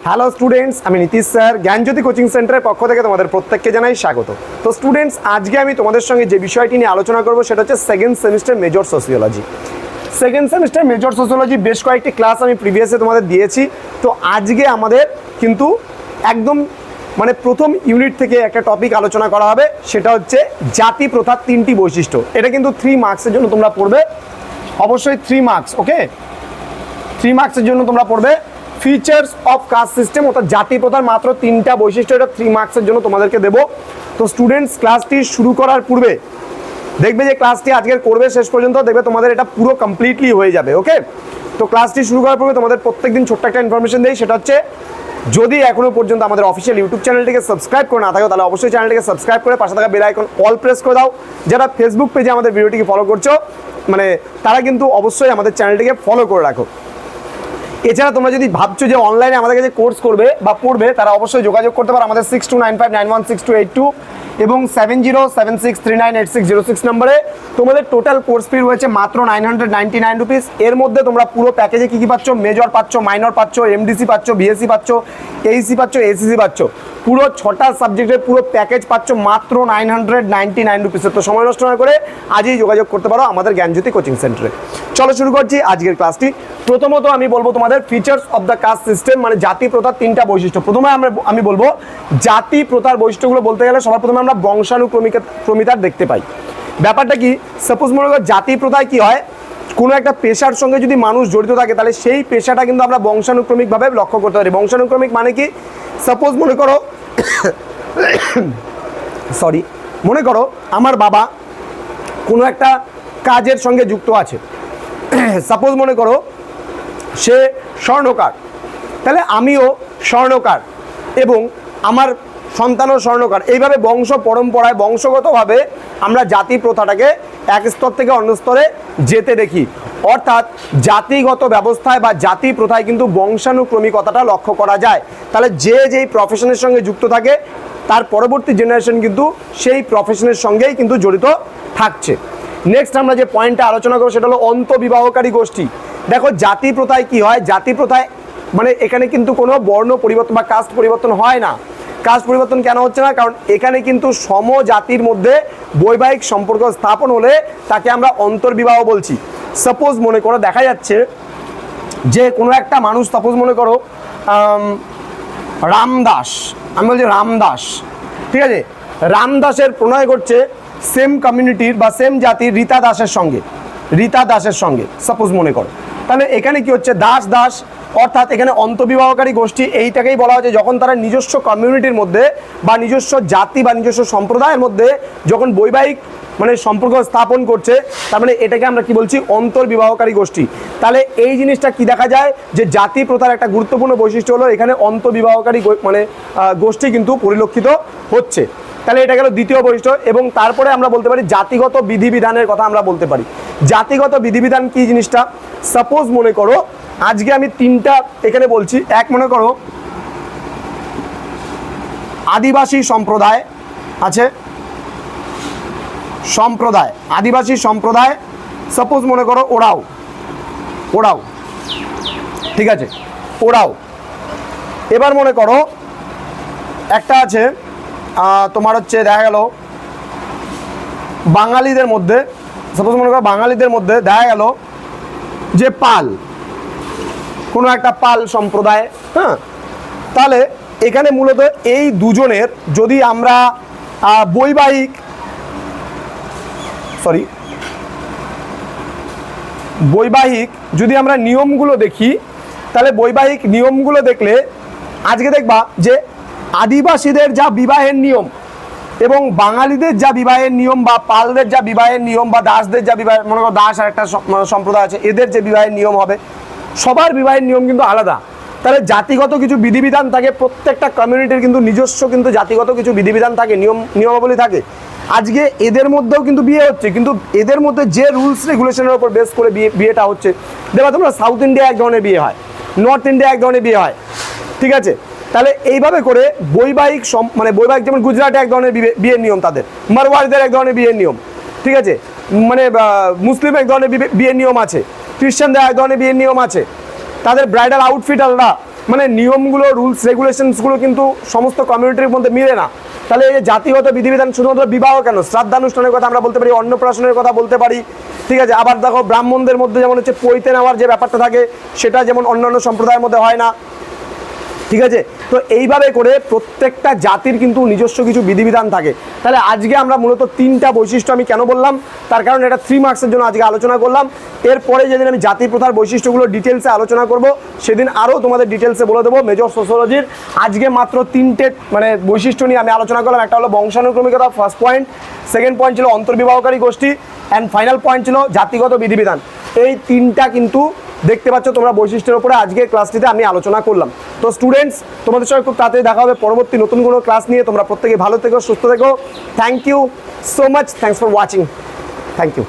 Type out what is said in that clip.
Hello students, আমি Nitish sir জ্ঞানজ্যোতি coaching সেন্টারের পক্ষ থেকে তোমাদের প্রত্যেককে জানাই স্বাগত। তো স্টুডেন্টস, আজকে আমি তোমাদের সঙ্গে যে বিষয়টি নিয়ে আলোচনা করব সেটা হচ্ছে second semester major sociology. Second semester major sociology বেশ কয়েকটি ক্লাস আমি প্রিভিয়াসে তোমাদের দিয়েছি। তো আজকে আমাদের কিন্তু একদম মানে প্রথম ইউনিট থেকে একটা টপিক আলোচনা করা হবে, সেটা হচ্ছে জাতি প্রথার তিনটি বৈশিষ্ট্য। এটা কিন্তু 3 মার্কসের জন্য তোমরা পড়বে, অবশ্যই 3 মার্কস। ওকে, 3 মার্কসের জন্য তোমরা পড়বে ফিচার্স অফ কাস্ট সিস্টেম, অর্থাৎ জাতি প্রথার মাত্র 3টা বৈশিষ্ট্য। এটা 3 মার্কসের জন্য তোমাদেরকে দেবো। তো স্টুডেন্টস, ক্লাসটি শুরু করার পূর্বে দেখবে যে ক্লাসটি আজকের করবে শেষ পর্যন্ত, দেখবে তোমাদের এটা পুরো কমপ্লিটলি হয়ে যাবে। ওকে, তো ক্লাসটি শুরু করার পূর্বে তোমাদের প্রত্যেকদিন ছোট্ট একটা ইনফরমেশন দেই, সেটা হচ্ছে যদি এখনো পর্যন্ত আমাদের অফিসিয়াল ইউটিউব চ্যানেলটিকে সাবস্ক্রাইব করে না থাকো তাহলে অবশ্যই চ্যানেলটিকে সাবস্ক্রাইব করে পাশে থাকা বেল আইকন অল প্রেস করে দাও। যারা ফেসবুক পেজে আমাদের ভিডিওটিকে ফলো করছো মানে তারা কিন্তু অবশ্যই আমাদের চ্যানেলটিকে ফলো করে রাখো। এছাড়া তোমরা যদি ভাবছো যে অনলাইনে আমাদের কাছে কোর্স করবে বা পড়বে, তারা অবশ্যই যোগাযোগ করতে পারো আমাদের 6295916282 এবং 7076398606 নম্বরে। তোমাদের টোটাল কোর্স ফি রয়েছে মাত্র 999 রুপিস। এর মধ্যে তোমরা পুরো প্যাকেজে কী কী পাচ্ছ? মেজর পাচ্ছ, মাইনর পাচ্ছ, এমডিসি পাচ্ছ, বিএসসি পাচ্ছ, এইসি পাচ্ছ, এসিসি পাচ্ছ। পুরো 6টা সাবজেক্টের পুরো প্যাকেজ পাচ্ছ মাত্র 999 রুপিসে। তো সময় নষ্ট না করে আজই যোগাযোগ করতে পারো আমাদের জ্ঞানজ্যোতি কোচিং সেন্টারে। চলো শুরু করছি আজকের ক্লাসটি। প্রথমত আমি বলবো তোমাদের features of the caste system, মানে জাতি প্রথার 3টা বৈশিষ্ট্য। প্রথমে আমি বলবো জাতি প্রথার বৈশিষ্ট্যগুলো বলতে গেলে সবার প্রথমে আমরা বংশানুক্রমিতার দেখতে পাই। ব্যাপারটা কি? সাপোজ মনে করো জাতি প্রথায় কি হয়, কোনো একটা পেশার সঙ্গে যদি মানুষ জড়িত থাকে তাহলে সেই পেশাটা কিন্তু আমরা বংশানুক্রমিকভাবে লক্ষ্য করতে পারি। বংশানুক্রমিক মানে কি? সাপোজ মনে করো মনে করো আমার বাবা কোনো একটা কাজের সঙ্গে যুক্ত আছে। সাপোজ মনে করো সে স্বর্ণকার, তাহলে আমিও স্বর্ণকার এবং আমার সন্তানও স্বর্ণকার। এইভাবে বংশ পরম্পরায় বংশগতভাবে আমরা জাতি প্রথাটাকে এক স্তর থেকে অন্য স্তরে যেতে দেখি। অর্থাৎ জাতিগত ব্যবস্থায় বা জাতি প্রথায় কিন্তু বংশানুক্রমিকতাটা লক্ষ্য করা যায়। তাহলে যে যেই প্রফেশনের সঙ্গে যুক্ত থাকে তার পরবর্তী জেনারেশন কিন্তু সেই প্রফেশনের সঙ্গেই কিন্তু জড়িত থাকছে। নেক্সট আমরা যে পয়েন্টটা আলোচনা করবো সেটা হলো অন্তঃবিবাহকারী গোষ্ঠী। দেখো জাতি প্রথায় কি হয়, জাতি প্রথায় মানে এখানে কিন্তু কোনো বর্ণ পরিবর্তন বা কাস্ট পরিবর্তন হয় না। কাস্ট পরিবর্তন কেন হচ্ছে না? কারণ এখানে কিন্তু সমজাতির মধ্যে বৈবাহিক সম্পর্ক স্থাপন হলে তাকে আমরা অন্তর্বিবাহ বলছি। সাপোজ মনে করো দেখা যাচ্ছে যে কোনো একটা মানুষ, সাপোজ মনে করো রামদাস, আমি বলছি রামদাস, ঠিক আছে, রামদাসের প্রণয় করছে সেম কমিউনিটির বা সেম জাতির রীতা দাসের সঙ্গে সাপোজ মনে করো। তাহলে এখানে কি হচ্ছে? দাস দাস, অর্থাৎ এখানে অন্তঃবিবাহকারী গোষ্ঠী এইটাকেই বলা হচ্ছে যখন তারা নিজস্ব কমিউনিটির মধ্যে বা নিজস্ব জাতি বা নিজস্ব সম্প্রদায়ের মধ্যে যখন বৈবাহিক মানে সম্পর্ক স্থাপন করছে, তার মানে এটাকে আমরা কি বলছি? অন্তর্বিবাহকারী গোষ্ঠী। তাহলে এই জিনিসটা কি দেখা যায় যে জাতি প্রথার একটা গুরুত্বপূর্ণ বৈশিষ্ট্য হলো এখানে অন্তর্বিবাহকারী মানে গোষ্ঠী কিন্তু পরিলক্ষিত হচ্ছে। তাহলে এটা গেল দ্বিতীয় বৈশিষ্ট্য। এবং তারপরে আমরা বলতে পারি জাতিগত বিধিবিধানের কথা আমরা বলতে পারি। জাতিগত বিধিবিধান কি জিনিসটা? সাপোজ মনে করো আজকে আমি 3টা এখানে বলছি। এক মনে করো আদিবাসী সম্প্রদায় আছে, আদিবাসী সম্প্রদায় সাপোজ মনে করো ওরাও, ঠিক আছে, ওরাও। এবার মনে করো একটা আছে তোমার হচ্ছে দেখা গেল বাঙালিদের মধ্যে, সাপোজ মনে করো বাঙালিদের মধ্যে দেখা গেল যে পাল, কোনো একটা পাল সম্প্রদায়। হ্যাঁ, তাহলে এখানে মূলত এই দুজনের যদি আমরা বৈবাহিক যদি আমরা নিয়মগুলো দেখি, তাহলে বৈবাহিক নিয়মগুলো দেখলে আজকে দেখবা যে আদিবাসীদের যা বিবাহের নিয়ম এবং বাঙালিদের যা বিবাহের নিয়ম বা পালদের যা বিবাহের নিয়ম বা দাসদের যা বিবাহ, মনে করো দাস আর একটা সম্প্রদায় আছে, এদের যে বিবাহের নিয়ম হবে সবার বিবাহের নিয়ম কিন্তু আলাদা। তাহলে জাতিগত কিছু বিধিবিধান থাকে, প্রত্যেকটা কমিউনিটির কিন্তু নিজস্ব কিন্তু জাতিগত কিছু বিধিবিধান থাকে, নিয়মাবলী থাকে। আজকে এদের মধ্যেও কিন্তু বিয়ে হচ্ছে, কিন্তু এদের মধ্যে যে রুলস রেগুলেশনের উপর বেস করে বিয়েটা হচ্ছে, দেখো তোমরা সাউথ ইন্ডিয়া এক ধরনের বিয়ে হয়, নর্থ ইন্ডিয়া এক ধরনের বিয়ে হয়, ঠিক আছে। তাহলে এইভাবে করে বৈবাহিক যেমন গুজরাটে এক ধরনের বিয়ের নিয়ম, তাদের মারওয়াড়িদের এক ধরনের বিয়ের নিয়ম, ঠিক আছে, মানে মুসলিম এক ধরনের বিয়ের নিয়ম আছে, খ্রিস্টানদের এক ধরনের বিয়ের নিয়ম আছে, তাদের ব্রাইডাল আউটফিট আলাদা, মানে নিয়মগুলো, রুলস রেগুলেশনসগুলো কিন্তু সমস্ত কমিউনিটির মধ্যে মিলে না। তাহলে এই যে জাতিগত বিধিবিধান, শুধুমাত্র বিবাহ কেন, শ্রাদ্ধানুষ্ঠানের কথা আমরা বলতে পারি, অন্নপ্রাশনের কথা বলতে পারি, ঠিক আছে। আবার দেখো ব্রাহ্মণদের মধ্যে যেমন হচ্ছে পৈতে নেওয়ার যে ব্যাপারটা থাকে, সেটা যেমন অন্যান্য সম্প্রদায়ের মধ্যে হয় না, ঠিক আছে। তো এইভাবে করে প্রত্যেকটা জাতির কিন্তু নিজস্ব কিছু বিধিবিধান থাকে। তাহলে আজকে আমরা মূলত 3টা বৈশিষ্ট্য আমি কেন বললাম, তার কারণ এটা 3 মার্কসের জন্য আজকে আলোচনা করলাম। এরপরে যেদিন আমি জাতি প্রথার বৈশিষ্ট্যগুলো ডিটেলসে আলোচনা করব, সেদিন আরও তোমাদের ডিটেলসে বলে দেবো মেজর সোশিওলজির। আজকে মাত্র 3টে মানে বৈশিষ্ট্য নিয়ে আমি আলোচনা করলাম। একটা হলো বংশানুক্রমিকতা, ফার্স্ট পয়েন্ট। সেকেন্ড পয়েন্ট ছিল অন্তর্বিবাহকারী গোষ্ঠী, অ্যান্ড ফাইনাল পয়েন্ট ছিল জাতিগত বিধিবিধান। এই 3টা কিন্তু দেখতে পাচ্ছ তোমরা বৈশিষ্ট্যের উপরে আজকের ক্লাসটিতে আমি আলোচনা করলাম। তো স্টুডেন্টস, তোমাদের সঙ্গে খুব তাড়াতাড়ি দেখা হবে পরবর্তী নতুন কোনো ক্লাস নিয়ে। তোমরা প্রত্যেকে ভালো থেকো, সুস্থ থেকো। Thank you so much, thanks for watching, thank you.